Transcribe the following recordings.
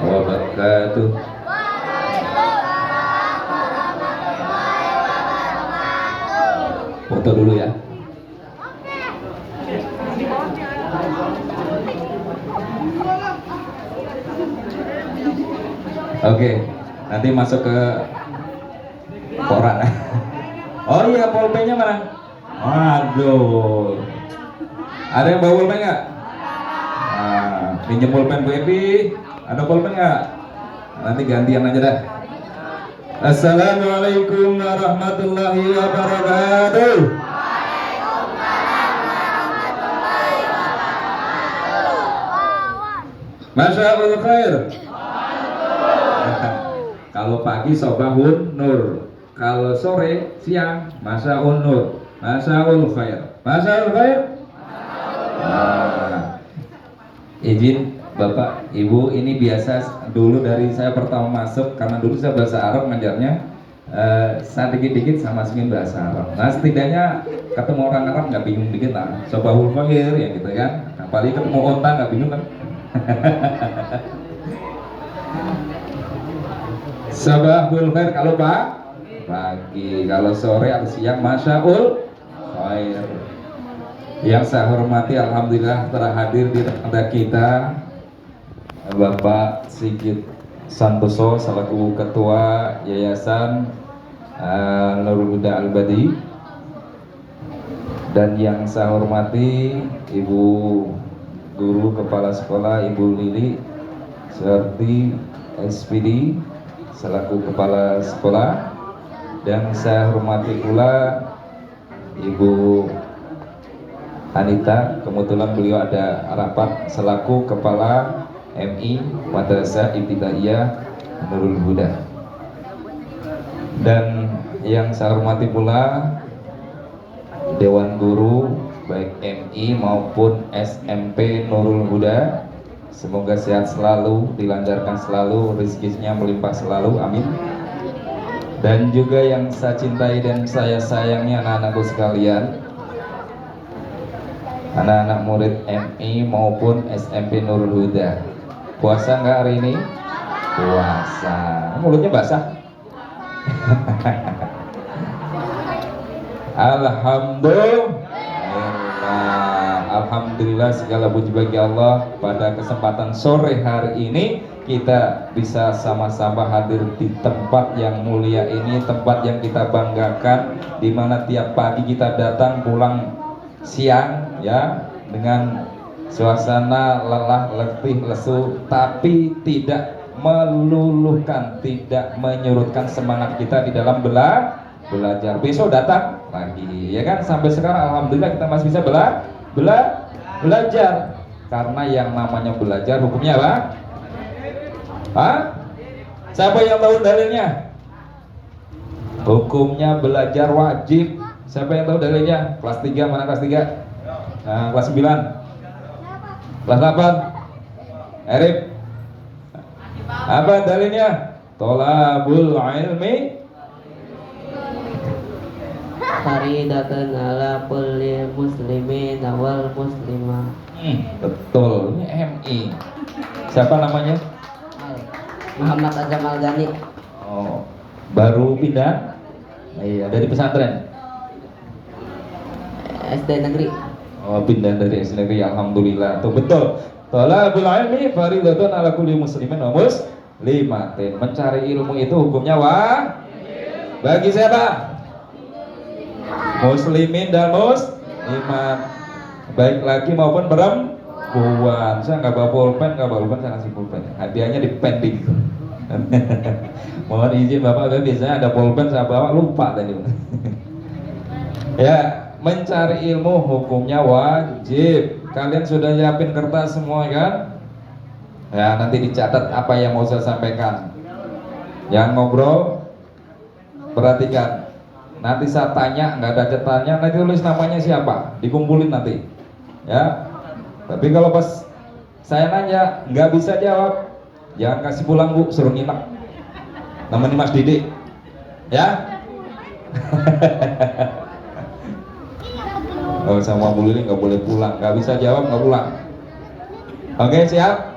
wabarakatuh. Foto dulu ya. Oke, nanti masuk ke koran. Oh iya, pulpennya mana? Aduh, ada yang bawa pulpen nggak? Pinjam pulpen Bu Evi. Ada pulpen nggak? Nanti gantian aja dah. Assalamualaikum warahmatullahi wabarakatuh. Masya Allah khair. Kalau pagi sobahun nur, kalau sore siang masyaun nur, masyaul khair, masyaul khair. Izin Bapak Ibu, ini biasa dulu dari saya pertama masuk, karena dulu saya bahasa Arab ngajarnya, saya dikit-dikit sama masukin bahasa Arab. Nah setidaknya ketemu orang Arab nggak bingung dikit lah, sobahul khair ya gitu kan. Apalagi ketemu onta nggak bingung kan. Sabahul khair kalau pagi, kalau sore atau siang masyaul khair. Yang saya hormati, alhamdulillah telah hadir di tengah kita Bapak Sigit Santoso selaku Ketua Yayasan Nurul Huda Al-Badi, dan yang saya hormati Ibu Guru Kepala Sekolah Ibu Lili Serti SPD selaku Kepala Sekolah, dan saya hormati pula Ibu Anita, kebetulan beliau ada rapat selaku Kepala MI Madrasah Ibtidaiyah Nurul Huda. Dan yang saya hormati pula Dewan Guru baik MI maupun SMP Nurul Huda. Semoga sehat selalu, dilancarkan selalu, rezekinya melimpah selalu, amin. Dan juga yang saya cintai dan saya sayangi anak-anakku sekalian, anak-anak murid MI maupun SMP Nurul Huda. Puasa nggak hari ini? Puasa. Mulutnya basah. Alhamdulillah, segala puji bagi Allah. Pada kesempatan sore hari ini kita bisa sama-sama hadir di tempat yang mulia ini, tempat yang kita banggakan, di mana tiap pagi kita datang pulang siang ya dengan suasana lelah, letih, lesu, tapi tidak meluluhkan, tidak menyurutkan semangat kita di dalam belajar. Besok datang lagi ya kan. Sampai sekarang alhamdulillah kita masih bisa belajar, karena yang namanya belajar hukumnya apa? Siapa yang tahu dalilnya? Hukumnya belajar wajib. Siapa yang tahu dalilnya? Kelas 3, mana kelas 3? Nah, kelas 9, kelas 8, Arif, apa dalilnya? Tolabul ilmi faridatun ala kulli muslimin wal muslimah. Betul, ini MI. Siapa namanya? Muhammad Azam Al-Ghani. Oh, baru pindah? Iya, dari pesantren. SD negeri. Oh, pindah dari SD negeri, alhamdulillah. Tuh betul. Thalabul ilmi faridatun ala kulli muslimin wa muslimatin. Mencari ilmu itu hukumnya bagi siapa? Muslimin dan muslimat, baik laki maupun perempuan. Saya nggak bawa pulpen, saya kasih pulpen. Hadiahnya di pending. Mohon izin Bapak, biasanya ada pulpen saya bawa, lupa tadi. Ya, mencari ilmu hukumnya wajib. Kalian sudah nyiapin kertas semua kan? Ya, nanti dicatat apa yang mau saya sampaikan. Yang ngobrol perhatikan. Nanti saya tanya, nggak ada catatannya, nanti tulis namanya siapa, dikumpulin nanti ya. Tapi kalau pas saya nanya nggak bisa jawab, jangan kasih pulang Bu, suruh nginep nemenin Mas Didik ya. Oh, sama Bu Lili nggak boleh pulang, nggak bisa jawab nggak pulang. Oke, siap?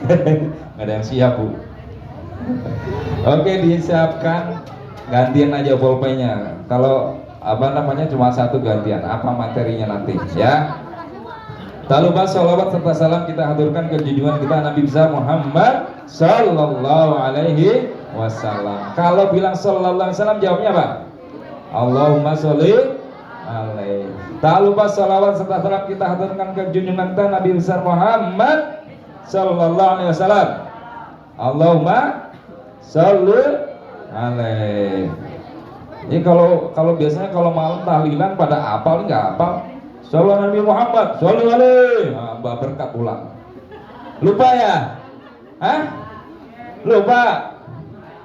Nggak ada yang siap, Bu. Oke, disiapkan, gantian aja pulpennya. Kalau apa namanya cuma satu gantian, apa materinya nanti ya. Tak lupa sholawat serta salam kita haturkan ke junjungan kita Nabi besar Muhammad Sallallahu Alaihi Wasallam. Kalau bilang Sallallahu Alaihi Wasallam jawabnya apa? Allahumma sholli alaihi. Tak lupa sholawat serta salam kita haturkan ke junjungan kita Nabi besar Muhammad Sallallahu Alaihi Wasallam. Allahumma sholli alaihi. Ini kalau biasanya kalau malam tahlilan pada apal nggak apal? Sallallahu Nabi Muhammad, sallallahu alaihi. Nah, Mbak berkat pulang. Lupa ya? Hah? Lupa.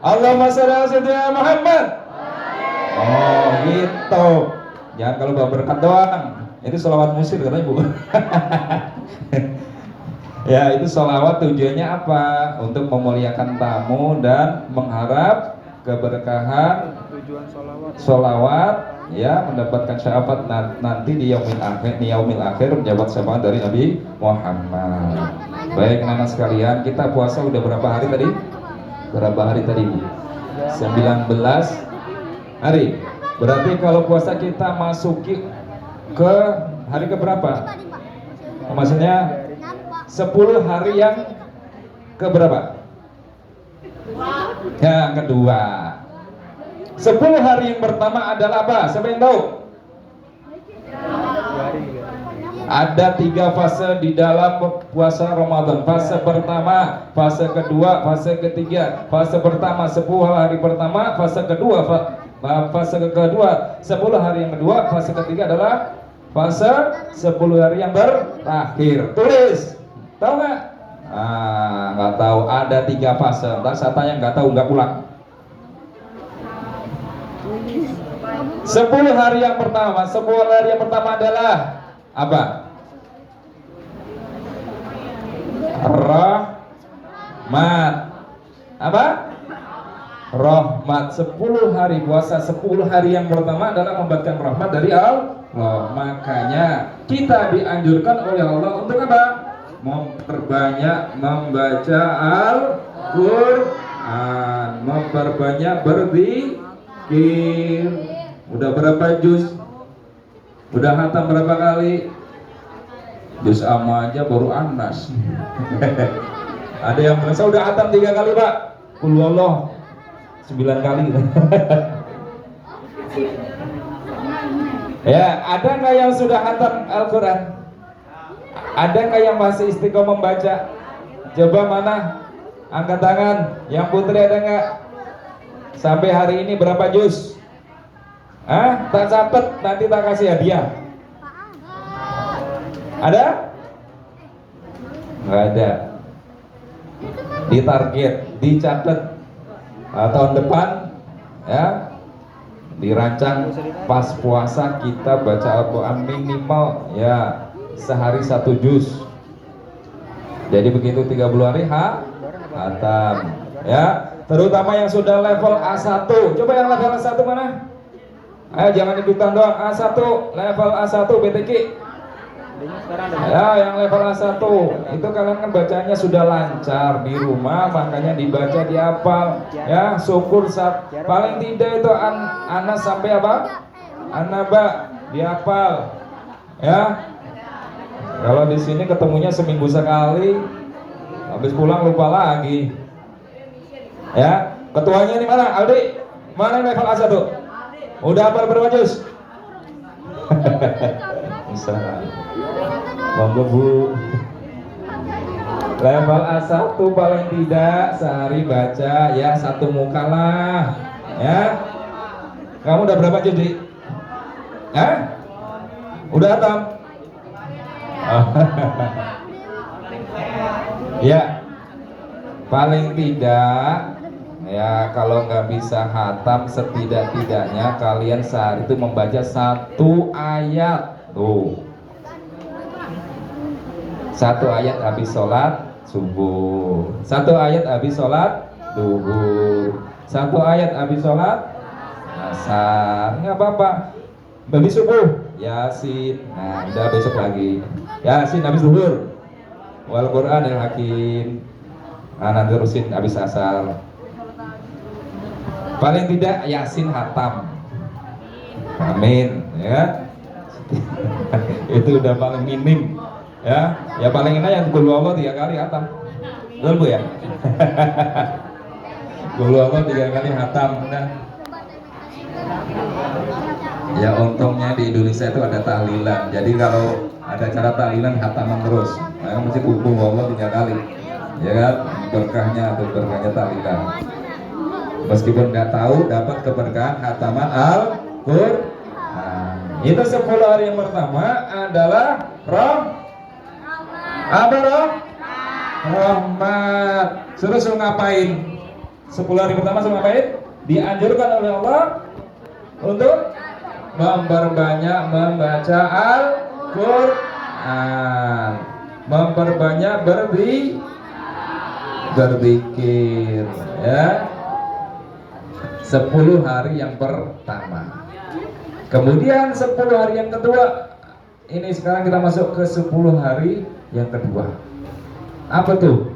Allahumma sholli ala sayyidina Muhammad. Oh gitu. Jangan kalau Mbak berkat doang. Itu sholawat musir katanya, Bu. Ya, itu sholawat tujuannya apa? Untuk memuliakan tamu dan mengharap keberkahan. Tujuan Sholawat ya, mendapatkan syafaat nanti di yaumil akhir menjabat syafaat dari Nabi Muhammad. Baik anak sekalian, kita puasa udah berapa hari tadi? Berapa hari tadi, Bu? 19 hari. Berarti kalau puasa kita masuki ke hari ke berapa? Maksudnya 10 hari yang ke berapa? Yang kedua. 10 hari yang pertama adalah apa? Siapa yang tahu? Ada 3 fase di dalam puasa Ramadan. Fase pertama, fase kedua, fase ketiga. Fase pertama 10 hari pertama, fase kedua 10 hari yang kedua, fase ketiga adalah fase 10 hari yang terakhir. Tulis. Tahu nggak? Nggak tahu. Ada 3 fase. Ntar saya tanya nggak tahu nggak pulang. 10 hari yang pertama, 10 hari yang pertama adalah apa? Rahmat. Apa? Rahmat. 10 hari puasa, 10 hari yang pertama adalah membagikan rahmat dari Allah. Makanya kita dianjurkan oleh Allah untuk apa? Memperbanyak membaca Al-Quran, memperbanyak berzikir. Udah berapa juz? Udah hatam berapa kali? Juz amma aja baru Anas. Ada yang merasa udah hatam 3 kali, Pak. Qul Allah 9 kali. Ya, ada nggak yang sudah hatam Al-Quran? Ada nggak yang masih istiqomah membaca? Coba mana? Angkat tangan. Yang putri ada nggak? Sampai hari ini berapa juz? Tak catat, nanti tak kasih hadiah. Ada? Nggak ada. Ditarget, dicatat. Tahun depan ya, dirancang pas puasa kita baca Al-Quran minimal ya sehari 1 juz. Jadi begitu 30 hari hatam ya. Terutama yang sudah level A1. Coba yang level A1 mana? Ayo jangan ikutan doang. A1, level A1 BTK. Ya, yang level A1 itu kalian kan bacanya sudah lancar di rumah, makanya dibaca dihafal. Ya, syukur paling tidak itu anas sampai apa? Anaba dihafal. Ya. Kalau di sini ketemunya seminggu sekali, habis pulang lupa lagi. Ya, ketuanya di mana? Aldi, mana level A1? Udah hafal berapa juz? Misalnya, monggo Bu. Level A1 paling tidak sehari baca ya 1 muka lah. Ya. Kamu udah berapa juz, Di? Udah hatam? Ya. Paling tidak ya, kalau nggak bisa hatam setidak-tidaknya kalian sehari itu membaca 1 ayat. Tuh, 1 ayat habis sholat subuh, 1 ayat habis sholat duhur, 1 ayat habis sholat asar, nggak apa-apa. Habis subuh Yasin, nah udah besok lagi Yasin habis duhur, wal Qur'anil hakim. Nanti terusin habis asar. Paling tidak Yasin hatam. Amin, ya. Itu udah paling minim, ya. Ya paling enak yang Qul Allah 3 kali hatam. Betul Bu ya? Qul Allah 3 kali hatam. Nah. Ya untungnya di Indonesia itu ada tahlilan. Jadi kalau ada cara tahlilan hataman terus. Maka mesti Qul Allah 3 kali. Ya kan? Berkahnya tahlilan. Meskipun nggak tahu, dapat keberkahan hataman Al-Qur'an. Itu 10 hari yang pertama adalah rahmat. Suruh ngapain? 10 hari pertama suruh ngapain? Dianjurkan oleh Allah untuk memperbanyak membaca Al-Qur'an, memperbanyak berzikir, ya. 10 hari yang pertama. Kemudian 10 hari yang kedua. Ini sekarang kita masuk ke 10 hari yang kedua. Apa tuh?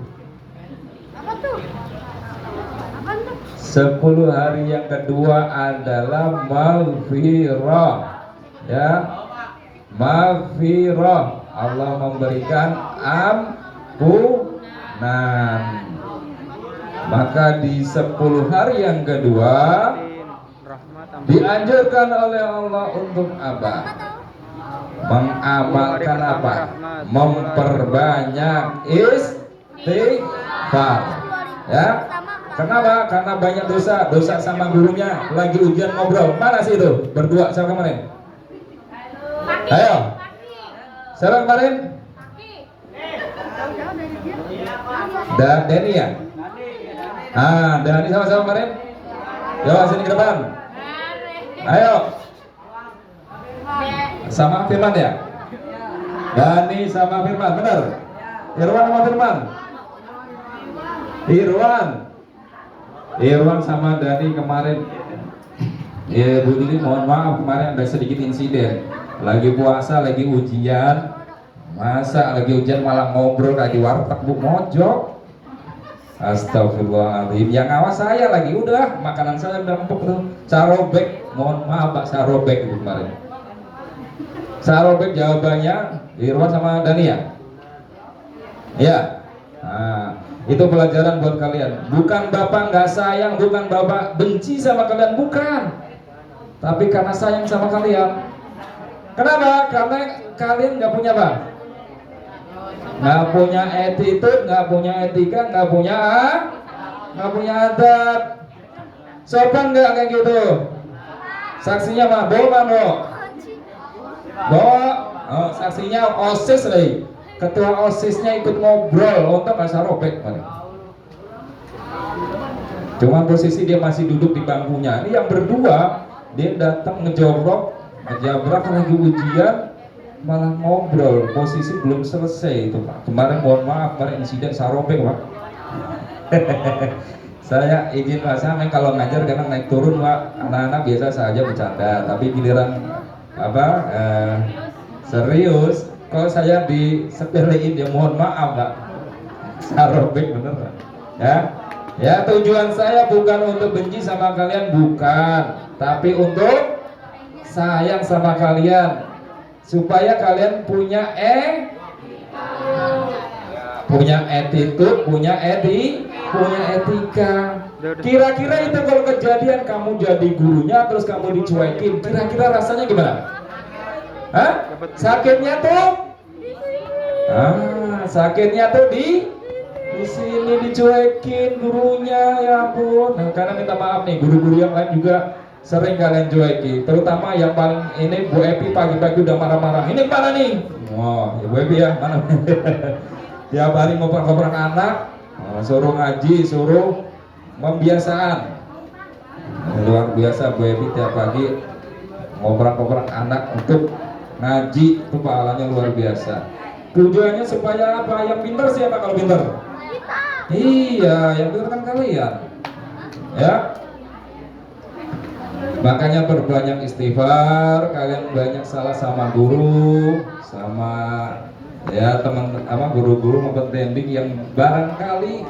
10 hari yang kedua adalah maghfirah. Ya. Maghfirah. Allah memberikan ampunan. Maka di 10 hari yang kedua dianjurkan oleh Allah untuk apa? Mengamalkan apa? Memperbanyak istighfar. Ya. Kenapa? Karena banyak dosa sama gurunya. Lagi ujian ngobrol. Mana sih itu? Berdua sama kemarin. Ayo. Siapa kemarin? Dani ya? Dani sama-sama kemarin? Yo, sini ke depan. Ayo. Sama Firman ya? Dani sama Firman, benar? Irwan sama Firman? Irwan sama Dani kemarin. Ya Bu Lili, mohon maaf kemarin ada sedikit insiden. Lagi puasa, lagi ujian. Masa lagi ujian malah ngobrol kayak di warteg Bu, mojok. Astagfirullahaladzim. Yang awas saya lagi, udah makanan saya udah empuk tuh. Sarobek, mohon maaf Pak, sarobek itu kemarin. Sarobek jawabannya Irwan sama Dani ya? Ya. Nah, itu pelajaran buat kalian. Bukan Bapak nggak sayang, bukan Bapak benci sama kalian, bukan. Tapi karena sayang sama kalian. Kenapa? Karena kalian nggak punya apa? Nggak punya attitude, nggak punya etika, nggak punya adab. Sopan nggak kayak gitu? Saksinya mah bawa. Oh, saksinya OSIS lagi. Ketua OSISnya ikut ngobrol, untuk nggak sarobek. Cuma posisi dia masih duduk di bangkunya. Ini yang berdua, dia datang ngejogrok lagi ujian, malah ngobrol. Posisi belum selesai itu Pak. Kemarin mohon maaf, kemarin insiden sarobek Pak. Saya izin Pak, saya kalau ngajar kadang naik turun Pak. Anak-anak biasa saja bercanda, tapi giliran serius. Kalau saya disepelein ya mohon maaf Pak. Sarobek bener Pak. Ya tujuan saya bukan untuk benci sama kalian, bukan, tapi untuk sayang sama kalian, supaya kalian punya attitude, punya etika. Kira-kira itu kalau kejadian kamu jadi gurunya terus kamu dicuekin, kira-kira rasanya gimana? Sakitnya tuh? Sakitnya tuh di sini dicuekin gurunya, ya ampun. Nah, karena minta maaf nih, guru-guru yang lain juga sering kalian cueki. Terutama yang paling ini Bu Epi pagi-pagi udah marah-marah. Ini mana nih? Oh, ya Bu Epi ya, mana? Tiap hari ngobrol-ngobrol anak, suruh ngaji, suruh membiasaan. Luar biasa Bu Epi tiap pagi ngobrol-ngobrol anak untuk ngaji, itu pahalanya luar biasa. Tujuannya supaya apa? Yang pintar siapa kalau pintar? Iya, yang pintar kan kalian. Ya. Makanya perbanyak istighfar, kalian banyak salah sama guru, sama ya teman guru-guru maupun tending yang barangkali